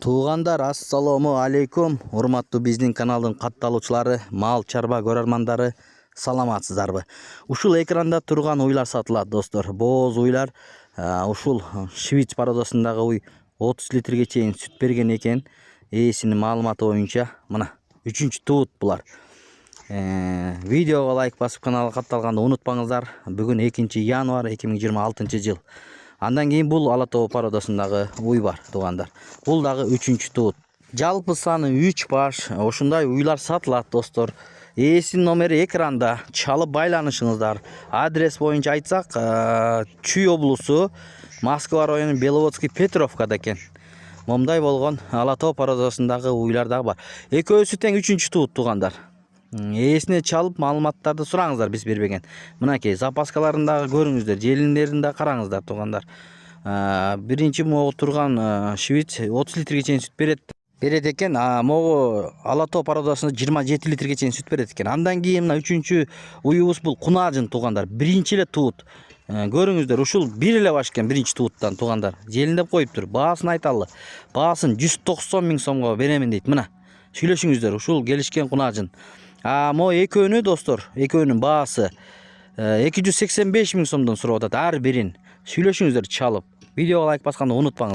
Туугандар, ассаламу алейкум. Урматтуу биздин каналдын катталуучулары, мал чарба көрөрмандары, саламатсыздарбы? Ушул экранда турган уйлар сатылат, достор. Бооз уйлар. Ушул швиц породасындагы уй 30 литрге чейин сүт берген экен. Ээсинин маалыматы боюнча мына 3-чү туут булар. Видеого лайк басып каналга катталганды унутпаңыздар. Бүгүн 2 январь 2026 жыл. Андан кийин бул ала тоо породасындагы уй бар, туугандар. Бул дагы 3-чү туут. Жалпы саны 3 баш. Ушундай уйлар сатылат, достор. Ээсинин номери экранда. Чалып байланышыңыздар. Адрес боюнча айтсак, Чүй облусу, Москва району, Беловодский Петровкада экен. Момдай болгон ала тоо породасындагы уйлар дагы бар. Экөөсү тең 3-чү туут, туугандар. Ээсине чалып маалыматтарды сураңыздар, биз бербеген. Мынакей запаскаларындагы көрүңүздөр, желиндеринде караңыздар, туугандар. Биринчи могу турган швиц 30 литрге чейин сүт берет экен. Могу ала тоо породасында 27 литрге чейин сүт берет экен. Андан кийин мына 3-чү уюбуз бул кунаажын, туугандар. Биринчи эле туут. Көрүңүздөр, ушул бир эле баш экен биринчи тууттан, туугандар. Желиндеп коюптур. Баасын айталы. Баасын 190 000 сомго беремин дейт. Мына сүйлөшүңүздөр, ушул келишкен кунаажын. Мо экөөнү, достор, экөөнүн баасы 285 000 сомдон сурап атат ар бирин. Сүйлөшүңүздөр чалып. Видеого лайк басканды унутпаңыз.